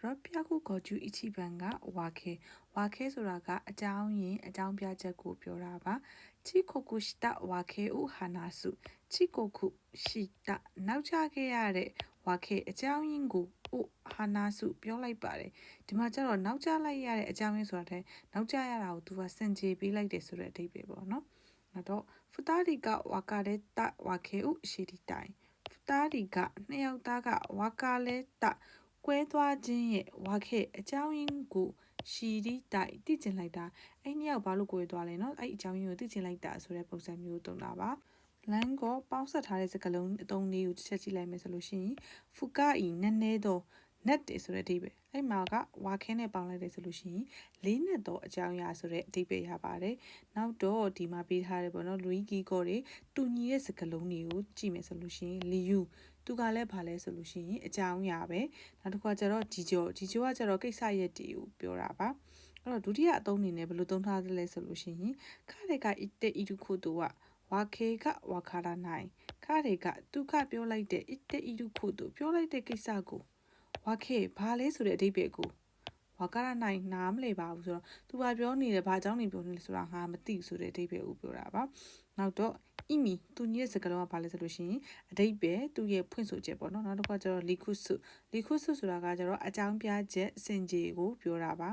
တော့ပြခုကောကျူအချီပန်ကဝါခဲဆိုတာကအကြောင်းရင်းအကြောင်းပြချက်ကိုပြောတာပါချီကိုကုရှိတဝါခဲဥဟာနာစုချီကိုကုရှိတနောက်ချခဲ့ရတဲ့ဝါခဲအကြောင်းရင်းကိုဥဟာနာစုပြောလိုက်ပါတယ်ဒီမှာကျတော့နောက်ချလိုက်ရတဲ့အကြောင်းရင်းဆိုတာတဲ့နောက်ချရတာကိုသူကစင်ကြေပေးလိုက်တယ်ဆိုတဲ့အဓိပ္ပာယ်ပေါ့နော်အဲ့တော့ဖူတာဒီကဝါကာတဲ့တဝါခဲဥရှိဒီတိုင်ဖူတာဒီကနှစ်ယောက်သားကဝါကာလဲတကွဲသွားခြင်းရဲ့ဝါခဲအကြောင်းရင်းကိုရှီဒီတိုင်သိကျင်လိုက်တာအဲ့နှစ်ယောက်ဘာလို့ကွဲသွားလဲเนาะအဲ့အကြောင်းရင်းကိုသိကျင်လိုက်တာဆိုတဲ့ပုံစံမျိုးသုံးတာပါလန်ကိုပေါင်းဆက်ထားတဲ့စကားလုံးအသုံးလေးကိုတစ်ချက်ကြည့်လိုက်မယ်ဆိုလို့ရှိရင်ဖူကာဤနည်းနည်းတော့နက်တယ်ဆိုတဲ့အဓိပ္ပာယ်အဲ့မှာကဝါခဲနဲ့ပေါင်းလိုက်တယ်ဆိုလို့ရှိရင်လေးနဲ့တော့အကြောင်းအရာဆိုတဲ့အဓိပ္ပာယ်ရပါတယ်နောက်တော့ဒီမှာပေးထားတယ်ပေါ့နော်လူကြီးကောတွေတူညီတဲ့စကားလုံးတွေကိုကြည့်မယ်ဆိုလို့ရှိရင်လီယူသူကလည်းဗာလဲဆိုလို့ရှိရင်အကြောင်းအရာပဲနောက်တစ်ခါကျတော့ဒီဂျိုကကျတော့ကိစ္စရက်တွေကိုပြောတာပါအဲ့တော့ဒုတိယအသုံးအနေနဲ့ဘယ်လိုသုံးထားသလဲဆိုလို့ရှိရင်ခါတဲ့ကဣတေဣတုခုတုကဝါခေကဝါခါရနိုင်ခါတွေကသူကပြောလိုက်တဲ့ဣတေဣတုခုတုပြောလိုက်တဲ့ကိစ္စကိုဝါခေဘာလဲဆိုတဲ့အဓိပ္ပာယ်ကိုဝါကာရနိုင်နားမလဲပါဘူးဆိုတော့သူကပြောနေတယ်ဘာအကြောင်းနေပြောနေလဲဆိုတာငါမသိဘူးဆိုတဲ့အဓိပ္ပာယ်ကိုပြောတာပါနောက်တော့အီမီသူညရဲ့စကားလုံးကဘာလဲဆိုလို့ရှိရင်အဓိပ္ပာယ်သူရဲ့ဖွင့်ဆိုချက်ပေါ့နော်နောက်တစ်ခါကျတော့လီခုစုဆိုတာကကျတော့အကြောင်းပြချက်စင်ကြေကိုပြောတာပါ